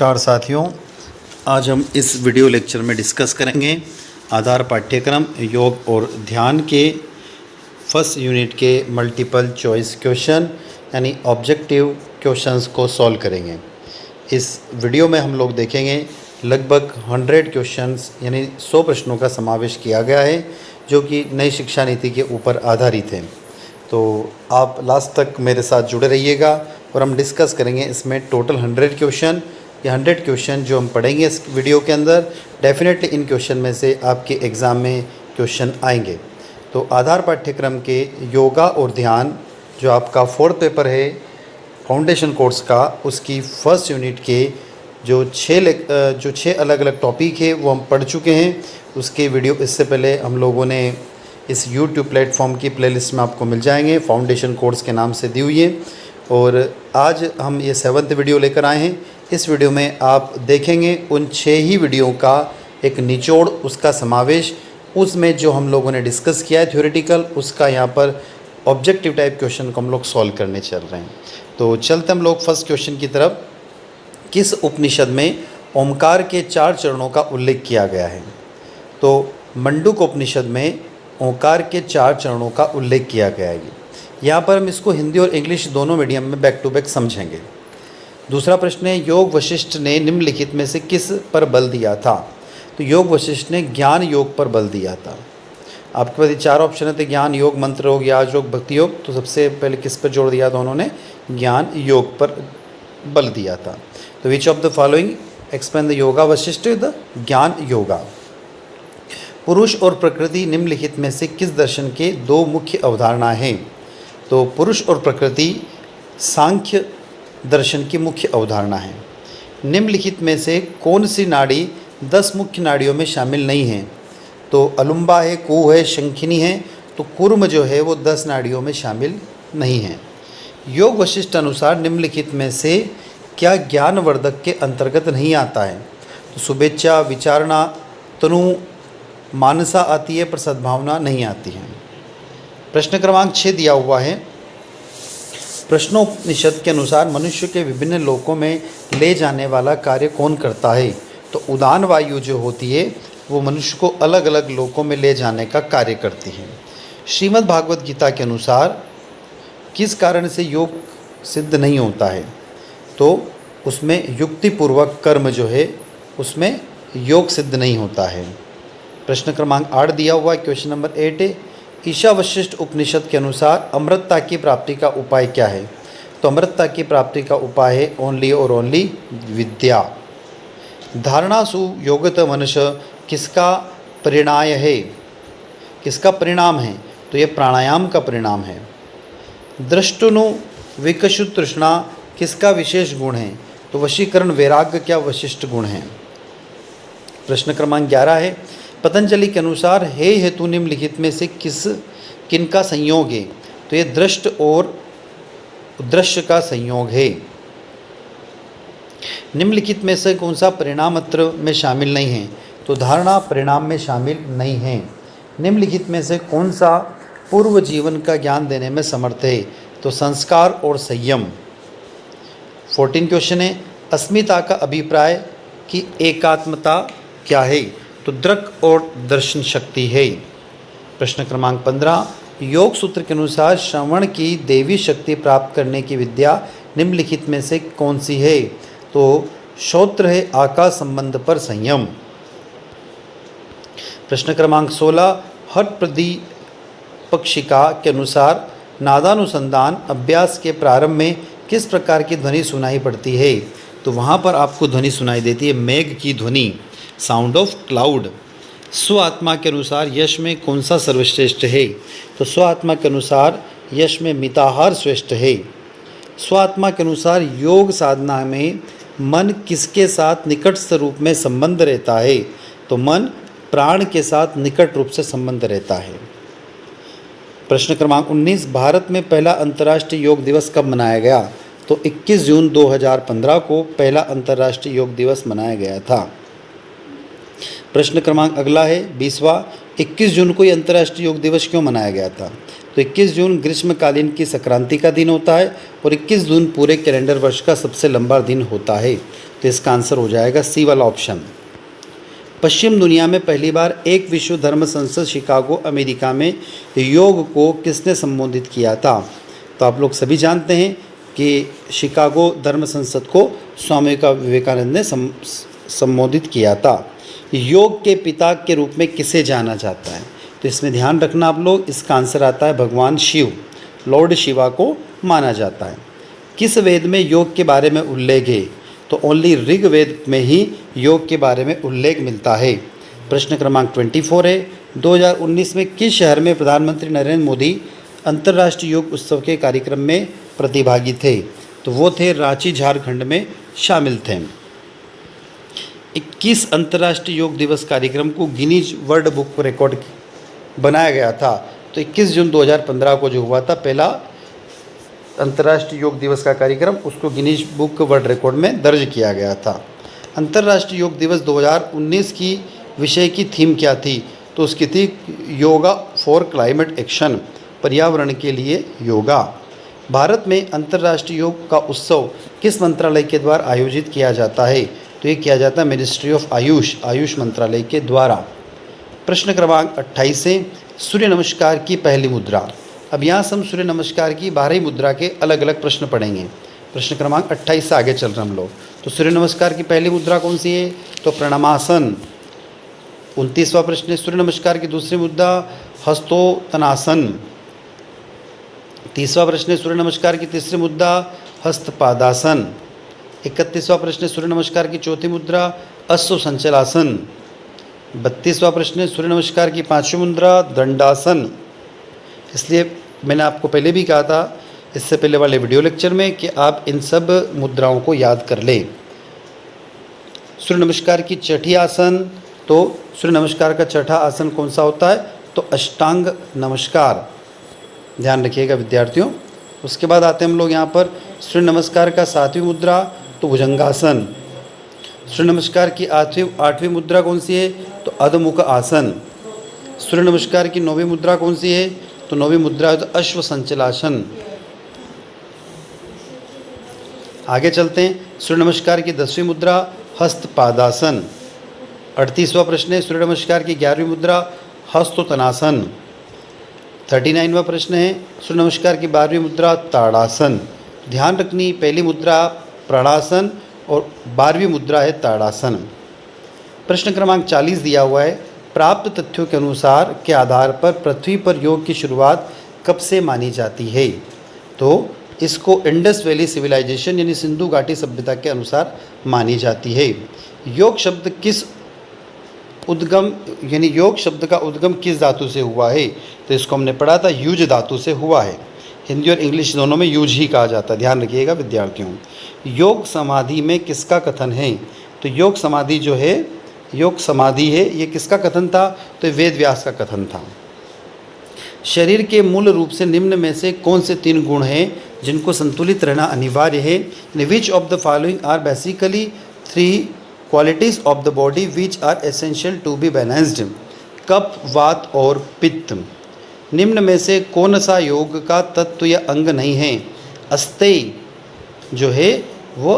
नमस्कार साथियों, आज हम इस वीडियो लेक्चर में डिस्कस करेंगे आधार पाठ्यक्रम योग और ध्यान के फर्स्ट यूनिट के मल्टीपल चॉइस क्वेश्चन यानी ऑब्जेक्टिव क्वेश्चंस को सॉल्व करेंगे। इस वीडियो में हम लोग देखेंगे लगभग 100 क्वेश्चंस यानी 100 प्रश्नों का समावेश किया गया है जो कि नई शिक्षा नीति के ऊपर आधारित है। तो आप लास्ट तक मेरे साथ जुड़े रहिएगा और हम डिस्कस करेंगे इसमें टोटल 100 क्वेश्चन। ये 100 क्वेश्चन जो हम पढ़ेंगे इस वीडियो के अंदर, डेफिनेटली इन क्वेश्चन में से आपके एग्ज़ाम में क्वेश्चन आएंगे। तो आधार पाठ्यक्रम के योगा और ध्यान जो आपका 4th पेपर है फाउंडेशन कोर्स का, उसकी फर्स्ट यूनिट के जो 6 अलग अलग टॉपिक है वो हम पढ़ चुके हैं। उसके वीडियो इससे पहले हम लोगों ने इस YouTube प्लेटफॉर्म की प्लेलिस्ट में आपको मिल जाएंगे, फाउंडेशन कोर्स के नाम से दी हुई है। और आज हम ये 7th वीडियो लेकर आए हैं। इस वीडियो में आप देखेंगे उन 6 ही वीडियो का एक निचोड़, उसका समावेश, उसमें जो हम लोगों ने डिस्कस किया है थ्योरेटिकल, उसका यहाँ पर ऑब्जेक्टिव टाइप क्वेश्चन को हम लोग सॉल्व करने चल रहे हैं। तो चलते हम लोग फर्स्ट क्वेश्चन की तरफ। किस उपनिषद में ओमकार के 4 चरणों का उल्लेख किया गया है? तो मंडूक उपनिषद में ओंकार के 4 चरणों का उल्लेख किया गया है। यहाँ पर हम इसको हिंदी और इंग्लिश दोनों मीडियम में बैक टू बैक समझेंगे। दूसरा प्रश्न है, योग वशिष्ठ ने निम्नलिखित में से किस पर बल दिया था? तो योग वशिष्ठ ने ज्ञान योग पर बल दिया था। आपके पास 4 ऑप्शन थे, ज्ञान योग, मंत्र योग, याज योग, भक्ति योग। तो सबसे पहले किस पर जोड़ दिया था उन्होंने? ज्ञान योग पर बल दिया था। तो which of the following explain the yoga Vashishtha? The ज्ञान योगा। पुरुष और प्रकृति निम्नलिखित में से किस दर्शन के 2 मुख्य अवधारणा हैं? तो पुरुष और प्रकृति सांख्य दर्शन की मुख्य अवधारणा है। निम्नलिखित में से कौन सी नाड़ी 10 मुख्य नाड़ियों में शामिल नहीं है? तो अलुम्बा है, कुह है, शंखिनी है। तो कुर्म जो है वो 10 नाड़ियों में शामिल नहीं है। योग वशिष्ठ अनुसार निम्नलिखित में से क्या ज्ञानवर्धक के अंतर्गत नहीं आता है? तो शुभेच्छा, विचारणा, तनु, मानसा आती है पर सद्भावना नहीं आती है। प्रश्न क्रमांक 6 दिया हुआ है, प्रश्नोपनिषद के अनुसार मनुष्य के विभिन्न लोकों में ले जाने वाला कार्य कौन करता है? तो उदान वायु जो होती है वो मनुष्य को अलग अलग लोकों में ले जाने का कार्य करती है। श्रीमद् भागवत गीता के अनुसार किस कारण से योग सिद्ध नहीं होता है? तो उसमें युक्तिपूर्वक कर्म जो है उसमें योग सिद्ध नहीं होता है। प्रश्न क्रमांक 8 दिया हुआ है, क्वेश्चन नंबर 8 है, ईशा वशिष्ठ उपनिषद के अनुसार अमृतता की प्राप्ति का उपाय क्या है? तो अमृतता की प्राप्ति का उपाय है ओनली और ओनली विद्या। धारणासु योगत मनुष्य किसका परिणाय है? किसका परिणाम है? तो ये प्राणायाम का परिणाम है। दृष्टुनु विकशु तृष्णा किसका विशेष गुण है? तो वशीकरण वैराग्य क्या वशिष्ठ गुण है। प्रश्न क्रमांक 11 है, पतंजलि के अनुसार हे हेतु निम्नलिखित में से किनका संयोग है? तो ये दृष्ट और दृश्य का संयोग है। निम्नलिखित में से कौन सा परिणाम अत्र में शामिल नहीं है? तो धारणा परिणाम में शामिल नहीं है। निम्नलिखित में से कौन सा पूर्व जीवन का ज्ञान देने में समर्थ है? तो संस्कार और संयम। 14 क्वेश्चन है, अस्मिता का अभिप्राय की एकात्मता क्या है? तो दृक और दर्शन शक्ति है। प्रश्न क्रमांक 15, योग सूत्र के अनुसार श्रवण की देवी शक्ति प्राप्त करने की विद्या निम्नलिखित में से कौन सी है? तो श्रोत्र है आकाश संबंध पर संयम। प्रश्न क्रमांक 16, हठ प्रदीपक्षिका के अनुसार नादानुसंधान अभ्यास के प्रारंभ में किस प्रकार की ध्वनि सुनाई पड़ती है? तो वहाँ पर आपको ध्वनि सुनाई देती है मेघ की ध्वनि, साउंड ऑफ क्लाउड। स्व आत्मा के अनुसार यश में कौन सा सर्वश्रेष्ठ है? तो स्व आत्मा के अनुसार यश में मिताहार श्रेष्ठ है। स्व आत्मा के अनुसार योग साधना में मन किसके साथ निकट रूप में संबंध रहता है? तो मन प्राण के साथ निकट रूप से संबंध रहता है। प्रश्न क्रमांक 19, भारत में पहला अंतर्राष्ट्रीय योग दिवस कब मनाया गया? तो 21 जून 2015 को पहला अंतर्राष्ट्रीय योग दिवस मनाया गया था। प्रश्न क्रमांक अगला है 20वां, 21 जून को अंतर्राष्ट्रीय योग दिवस क्यों मनाया गया था? तो 21 जून ग्रीष्मकालीन की संक्रांति का दिन होता है और 21 जून पूरे कैलेंडर वर्ष का सबसे लंबा दिन होता है। तो इसका आंसर हो जाएगा सी वाला ऑप्शन। पश्चिम दुनिया में पहली बार एक विश्व धर्म संसद शिकागो अमेरिका में योग को किसने संबोधित किया था? तो आप लोग सभी जानते हैं कि शिकागो धर्म संसद को स्वामी विवेकानंद ने संबोधित किया था। योग के पिता के रूप में किसे जाना जाता है? तो इसमें ध्यान रखना आप लोग, इसका आंसर आता है भगवान शिव, लॉर्ड शिवा को माना जाता है। किस वेद में योग के बारे में उल्लेख है? तो ओनली ऋग्वेद में ही योग के बारे में उल्लेख मिलता है। प्रश्न क्रमांक 24 है, 2019 में किस शहर में प्रधानमंत्री नरेंद्र मोदी अंतर्राष्ट्रीय योग उत्सव के कार्यक्रम में प्रतिभागी थे? तो वो थे रांची, झारखंड में शामिल थे। 21 अंतर्राष्ट्रीय योग दिवस कार्यक्रम को गिनीज वर्ल्ड बुक रिकॉर्ड बनाया गया था। तो 21 जून 2015 को जो हुआ था पहला अंतर्राष्ट्रीय योग दिवस का कार्यक्रम, उसको गिनीज बुक वर्ल्ड रिकॉर्ड में दर्ज किया गया था। अंतर्राष्ट्रीय योग दिवस 2019 की विषय की थीम क्या थी? तो उसकी थी योगा फॉर क्लाइमेट एक्शन, पर्यावरण के लिए योगा। भारत में अंतर्राष्ट्रीय योग का उत्सव किस मंत्रालय के द्वारा आयोजित किया जाता है? तो ये किया जाता है मिनिस्ट्री ऑफ आयुष मंत्रालय के द्वारा। प्रश्न क्रमांक 28 से सूर्य नमस्कार की पहली मुद्रा। अब यहाँ से हम सूर्य नमस्कार की 12 मुद्रा के अलग अलग प्रश्न पढ़ेंगे। प्रश्न क्रमांक 28 से आगे चल रहे हम लोग। तो सूर्य नमस्कार की पहली मुद्रा कौन सी है? तो प्रणामासन। 29वां प्रश्न है, सूर्य नमस्कार की दूसरी मुद्रा हस्तोत्तनासन। 30वां प्रश्न है, सूर्य नमस्कार की तीसरी मुद्रा हस्तपादासन। 31वां प्रश्न है, सूर्य नमस्कार की चौथी मुद्रा अश्व संचलासन। 32वां प्रश्न है, सूर्य नमस्कार की पांचवी मुद्रा दंडासन। इसलिए मैंने आपको पहले भी कहा था इससे पहले वाले वीडियो लेक्चर में कि आप इन सब मुद्राओं को याद कर लें। सूर्य नमस्कार की छठी आसन, तो सूर्य नमस्कार का छठा आसन कौन सा होता है? तो अष्टांग नमस्कार, ध्यान रखिएगा विद्यार्थियों। उसके बाद आते हैं हम लोग यहाँ पर सूर्य नमस्कार का 7वीं मुद्रा तो भुजंगासन। सूर्य नमस्कार की 8वीं मुद्रा कौन सी है? तो अधमुख आसन। सूर्य नमस्कार की 9वीं मुद्रा कौन सी है? तो 9वीं मुद्रा है तो अश्व संचलासन। आगे चलते हैं, सूर्य नमस्कार की 10वीं मुद्रा हस्तपादासन। 38वां प्रश्न है, सूर्य नमस्कार की 11वीं मुद्रा हस्तोत्तनासन। 39वां प्रश्न है, सूर्य नमस्कार की 12वीं मुद्रा ताड़ासन। ध्यान रखनी, पहली मुद्रा प्राणासन और 12वीं मुद्रा है ताड़ासन। प्रश्न क्रमांक 40 दिया हुआ है, प्राप्त तथ्यों के अनुसार के आधार पर पृथ्वी पर योग की शुरुआत कब से मानी जाती है? तो इसको इंडस वैली सिविलाइजेशन यानी सिंधु घाटी सभ्यता के अनुसार मानी जाती है। योग शब्द किस उद्गम यानी योग शब्द का उद्गम किस धातु से हुआ है? तो इसको हमने पढ़ा था युज धातु से हुआ है। हिंदी और इंग्लिश दोनों में युज ही कहा जाता है, ध्यान रखिएगा विद्यार्थियों। योग समाधि में किसका कथन है? तो योग समाधि जो है, योग समाधि है, ये किसका कथन था? तो वेद व्यास का कथन था। शरीर के मूल रूप से निम्न में से कौन से 3 गुण हैं जिनको संतुलित रहना अनिवार्य है? Which of the following are basically 3 qualities of the body which are essential to be balanced? कफ, वात और पित्त। निम्न में से कौन सा योग का तत्व या अंग नहीं है? अस्तेय जो है वो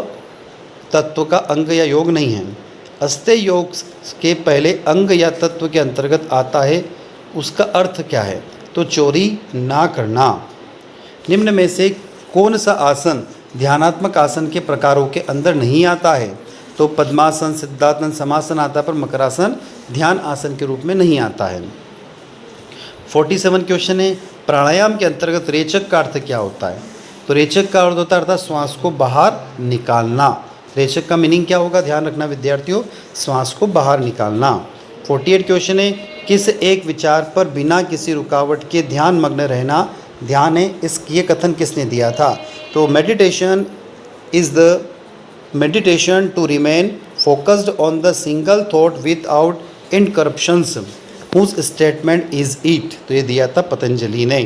तत्व का अंग या योग नहीं है। अस्तेय योग के पहले अंग या तत्व के अंतर्गत आता है, उसका अर्थ क्या है? तो चोरी ना करना। निम्न में से कौन सा आसन ध्यानात्मक आसन के प्रकारों के अंदर नहीं आता है? तो पद्मासन, सिद्धासन, समासन आता है, पर मकरासन ध्यान आसन के रूप में नहीं आता है। 47 क्वेश्चन है, प्राणायाम के अंतर्गत रेचक का अर्थ क्या होता है? तो रेचक का अर्थ होता है अर्थात श्वास को बाहर निकालना। रेचक का मीनिंग क्या होगा? ध्यान रखना विद्यार्थियों, श्वास को बाहर निकालना। 48 क्वेश्चन है, किस एक विचार पर बिना किसी रुकावट के ध्यान मग्न रहना ध्यान है? ये कथन किसने दिया था? तो meditation is the meditation to remain focused on the single thought without interruptions whose statement is it. तो ये दिया था पतंजलि ने।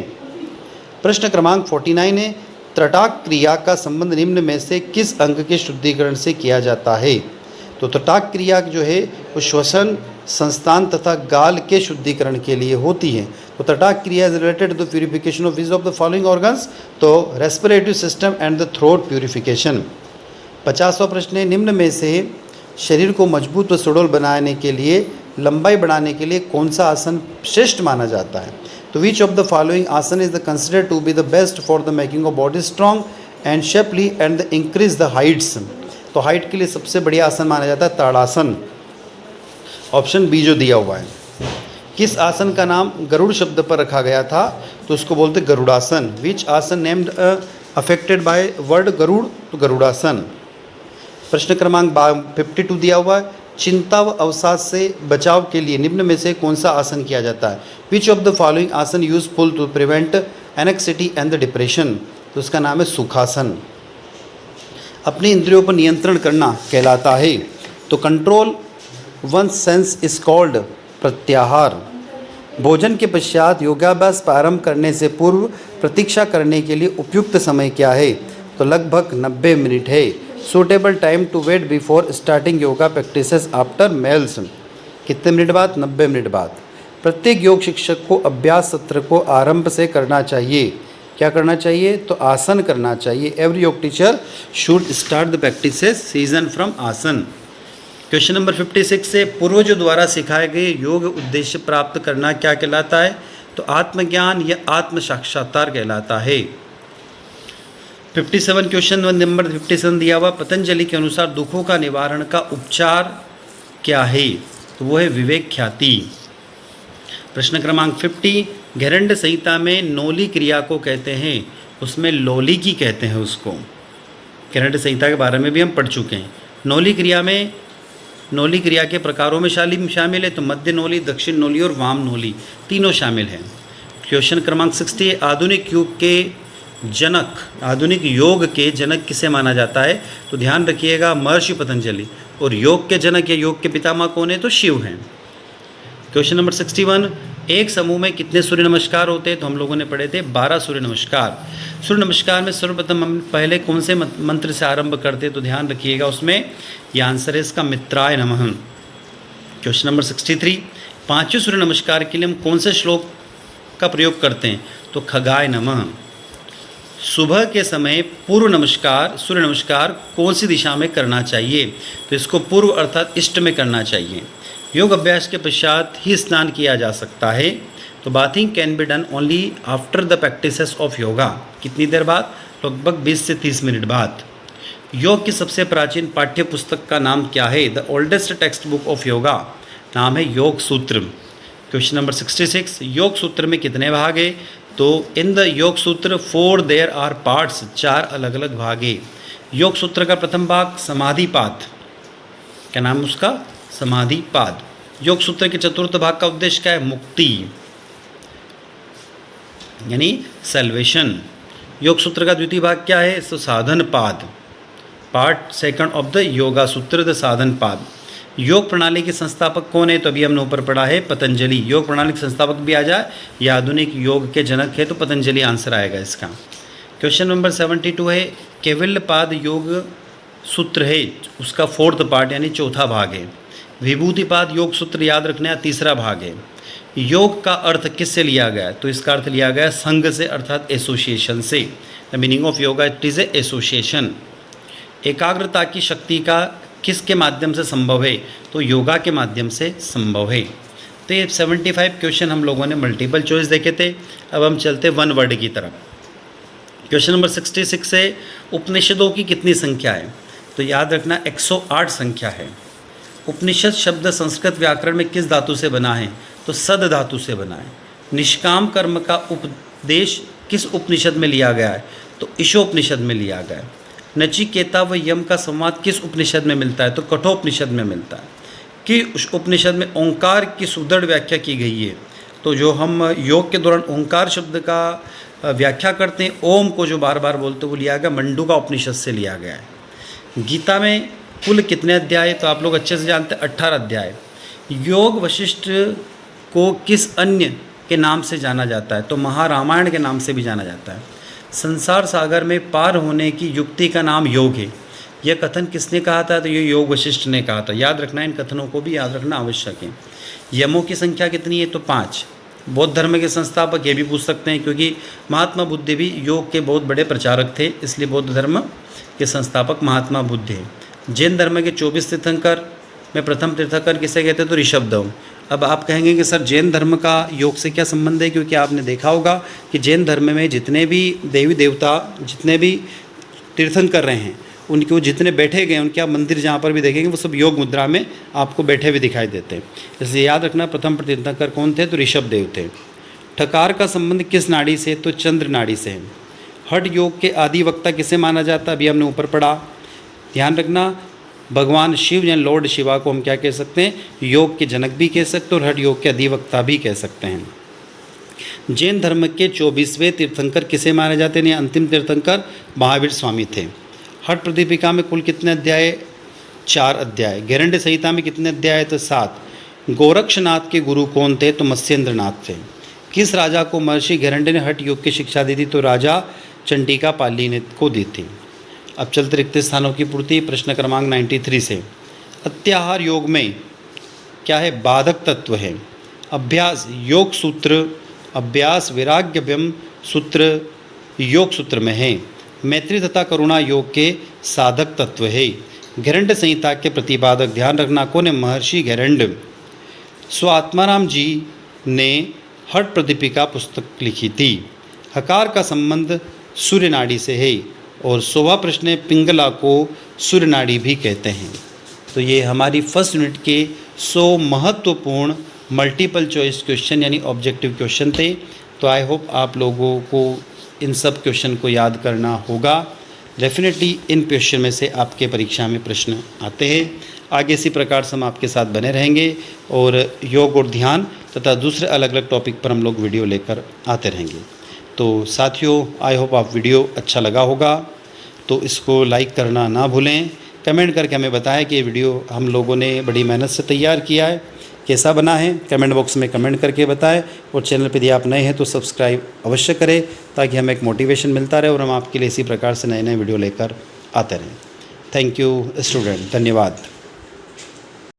प्रश्न क्रमांक 49 है, त्रटाक क्रिया का संबंध निम्न में से किस अंग के शुद्धिकरण से किया जाता है? तो तटाक क्रिया जो है वो श्वसन, संस्थान तथा गाल के शुद्धिकरण के लिए होती है। तो trataka kriya is related to purification of which of the following organs, तो respiratory system and the throat purification. 50वां प्रश्न है, निम्न में से शरीर को मजबूत व सुडौल बनाने के लिए, लंबाई बढ़ाने के लिए कौन सा आसन श्रेष्ठ माना जाता है। तो which of the following asana is the considered to be the best for the making of body strong and shapely and the increase the heights. तो हाइट के लिए सबसे बढ़िया आसन माना जाता है ताड़ासन, ऑप्शन बी जो दिया हुआ है। किस आसन का नाम गरुड़ शब्द पर रखा गया था, तो उसको बोलते Garudasana. Which asana named affected by word Garuda, तो गरुड़ासन। प्रश्न क्रमांक 52 दिया हुआ है, चिंता व अवसाद से बचाव के लिए निम्न में से कौन सा आसन किया जाता है। Which of the following asana useful to prevent anxiety and the depression, तो उसका नाम है सुखासन। अपनी इंद्रियों पर नियंत्रण करना कहलाता है, तो control one sense is called प्रत्याहार। भोजन के पश्चात योगाभ्यास प्रारंभ करने से पूर्व प्रतीक्षा करने के लिए उपयुक्त समय क्या है, तो लगभग 90 मिनट है। Suitable time to wait before starting yoga practices after meals, कितने मिनट बाद, 90 मिनट बाद। प्रत्येक योग शिक्षक को अभ्यास सत्र को आरंभ से करना चाहिए, क्या करना चाहिए, तो आसन करना चाहिए। एवरी योग teacher should start the practices season from आसन। क्वेश्चन नंबर 56 से, पूर्वजों द्वारा सिखाए गए योग उद्देश्य प्राप्त करना क्या कहलाता है, तो आत्मज्ञान या आत्म साक्षात्कार कहलाता है। 57 क्वेश्चन नंबर 57 दिया हुआ, पतंजलि के अनुसार दुखों का निवारण का उपचार क्या है, तो वो है विवेक ख्याति। प्रश्न क्रमांक 50, घेरंड संहिता में नौली क्रिया को कहते हैं, उसमें लौली की कहते हैं उसको। घेरंड संहिता के बारे में भी हम पढ़ चुके हैं। नौली क्रिया में, नौली क्रिया के प्रकारों में शामिल है, तो मध्य नौली, दक्षिण नौली और वाम नौली तीनों शामिल हैं। क्वेश्चन क्रमांक 60, आधुनिक युग के जनक, आधुनिक योग के जनक किसे माना जाता है, तो ध्यान रखिएगा महर्षि पतंजलि। और योग के जनक या योग के पितामह कौन है, तो शिव हैं। क्वेश्चन नंबर 61, एक समूह में कितने सूर्य नमस्कार होते हैं, तो हम लोगों ने पढ़े थे 12 सूर्य नमस्कार। सूर्य नमस्कार में सर्वप्रथम हम पहले कौन से मंत्र से आरंभ करते हैं, तो ध्यान रखिएगा उसमें यह आंसर है इसका मित्राय नमः। क्वेश्चन नंबर 63, पांचवें सूर्य नमस्कार के लिए हम कौन से श्लोक का प्रयोग करते हैं, तो खगाय नमः। सुबह के समय पूर्व नमस्कार, सूर्य नमस्कार कौन सी दिशा में करना चाहिए, तो इसको पूर्व अर्थात ईस्ट में करना चाहिए। योग अभ्यास के पश्चात ही स्नान किया जा सकता है, तो bathing can be done only after the practices of yoga, कितनी देर बाद, लगभग 20 से 30 मिनट बाद। योग की सबसे प्राचीन पाठ्य पुस्तक का नाम क्या है, the oldest text book of yoga, नाम है योग सूत्र। क्वेश्चन नंबर 66, योग सूत्र में कितने भाग है, तो इन द योग सूत्र 4 देयर आर पार्ट्स, 4 अलग अलग भाग है। योग सूत्र का प्रथम भाग समाधिपाद, क्या नाम उसका, समाधिपाद। योग सूत्र के चतुर्थ भाग का उद्देश्य क्या है, मुक्ति यानी सैल्वेशन। योग सूत्र का द्वितीय भाग क्या है, तो साधन पाद, part second of the yoga सूत्र, द साधन पाद। योग प्रणाली के संस्थापक कौन है, तो अभी हमने ऊपर पढ़ा है पतंजलि। योग प्रणाली के संस्थापक भी आ जाए या आधुनिक योग के जनक है, तो पतंजलि आंसर आएगा इसका। क्वेश्चन नंबर 72 है, कैवल्यपाद योग सूत्र है, उसका 4th पार्ट यानी चौथा भाग है। विभूतिपाद योग सूत्र याद रखना तीसरा भाग है। योग का अर्थ किससे लिया गया है, तो इसका अर्थ लिया गया संघ से, अर्थात एसोसिएशन से। The meaning of yoga it is a association. एकाग्रता की शक्ति का किसके माध्यम से संभव है, तो योगा के माध्यम से संभव है। तो ये 75 क्वेश्चन हम लोगों ने मल्टीपल चॉइस देखे थे। अब हम चलते वन वर्ड की तरफ। क्वेश्चन नंबर 66 है, उपनिषदों की कितनी संख्या है, तो याद रखना 108 संख्या है। उपनिषद शब्द संस्कृत व्याकरण में किस धातु से बना है, तो सद धातु से बना है। निष्काम कर्म का उपदेश किस उपनिषद में लिया गया है, तो ईशोपनिषद में लिया गया है। नचिकेता व यम का संवाद किस उपनिषद में मिलता है, तो कठोपनिषद में मिलता है। कि उस उपनिषद में ओंकार की सुदृढ़ व्याख्या की गई है, तो जो हम योग के दौरान ओंकार शब्द का व्याख्या करते हैं, ओम को जो बार बार बोलते हैं, वो लिया गया मंडूका उपनिषद से लिया गया है। गीता में कुल कितने अध्याय, तो आप लोग अच्छे से जानते हैं 18 अध्याय। योग वशिष्ठ को किस अन्य के नाम से जाना जाता है, तो महारामायण के नाम से भी जाना जाता है। संसार सागर में पार होने की युक्ति का नाम योग है। यह कथन किसने कहा था? तो ये योग वशिष्ठ ने कहा था। याद रखना, इन कथनों को भी याद रखना आवश्यक है। यमों की संख्या कितनी है? तो 5। बौद्ध धर्म के संस्थापक ये भी पूछ सकते हैं, क्योंकि महात्मा बुद्ध भी योग के बहुत बड़े प्रचारक थे, इसलिए बौद्ध धर्म के संस्थापक महात्मा बुद्ध हैं। जैन धर्म के 24 तीर्थंकर में प्रथम तीर्थंकर किसे कहते हैं? तो ऋषभदेव। अब आप कहेंगे कि सर जैन धर्म का योग से क्या संबंध है? क्योंकि आपने देखा होगा कि जैन धर्म में जितने भी देवी देवता, जितने भी तीर्थंकर रहे हैं, उनके वो जितने बैठे गए, उनके आप मंदिर जहाँ पर भी देखेंगे वो सब योग मुद्रा में आपको बैठे हुए दिखाई देते हैं। इसलिए याद रखना, प्रथम तीर्थंकर कौन थे? तो ऋषभदेव थे। ठकार का संबंध किस नाड़ी से? तो चंद्र नाड़ी से है। हठ योग के आदि वक्ता किसे माना जाता है? अभी हमने ऊपर पढ़ा। ध्यान रखना, भगवान शिव या लॉर्ड शिवा को हम क्या कह सकते हैं? योग के जनक भी कह सकते हैं और हठ योग के अधिवक्ता भी कह सकते हैं। जैन धर्म के 24वें तीर्थंकर किसे माने जाते हैं? अंतिम तीर्थंकर महावीर स्वामी थे। हठ प्रदीपिका में कुल कितने अध्याय? 4 अध्याय। गैरंड संहिता में कितने अध्याय? तो 7। गोरक्षनाथ के गुरु कौन थे? तो मत्स्येंद्र नाथ थे। किस राजा को महर्षि गैरंड ने हठ योग की शिक्षा दी थी? तो राजा चंडिका पाली ने को दी थी। अब चलते रिक्त स्थानों की पूर्ति, प्रश्न क्रमांक 93 से। अत्याहार योग में क्या है? बाधक तत्व है। अभ्यास योग सूत्र, अभ्यास वैराग्यभ्यम सूत्र योग सूत्र में है। मैत्री तथा करुणा योग के साधक तत्व है। गैरंड संहिता के प्रतिपादक, ध्यान रखना, कौन है? महर्षि गैरंड। स्वात्माराम जी ने हठ प्रदीपिका पुस्तक लिखी थी। हकार का संबंध सूर्य नाड़ी से है और 100वां प्रश्न है, पिंगला को सूर्य नाड़ी भी कहते हैं। तो ये हमारी फर्स्ट यूनिट के 100 महत्वपूर्ण मल्टीपल चॉइस क्वेश्चन यानी ऑब्जेक्टिव क्वेश्चन थे। तो आई होप आप लोगों को इन सब क्वेश्चन को याद करना होगा। डेफिनेटली इन क्वेश्चन में से आपके परीक्षा में प्रश्न आते हैं। आगे इसी प्रकार से हम आपके साथ बने रहेंगे और योग और ध्यान तथा दूसरे अलग अलग टॉपिक पर हम लोग वीडियो लेकर आते रहेंगे। तो साथियों, आई होप आप वीडियो अच्छा लगा होगा, तो इसको लाइक करना ना भूलें। कमेंट करके हमें बताएं कि ये वीडियो हम लोगों ने बड़ी मेहनत से तैयार किया है, कैसा बना है कमेंट बॉक्स में कमेंट करके बताएं। और चैनल पर यदि आप नए हैं तो सब्सक्राइब अवश्य करें, ताकि हमें एक मोटिवेशन मिलता रहे और हम आपके लिए इसी प्रकार से नए नए वीडियो लेकर आते रहें। थैंक यू स्टूडेंट, धन्यवाद।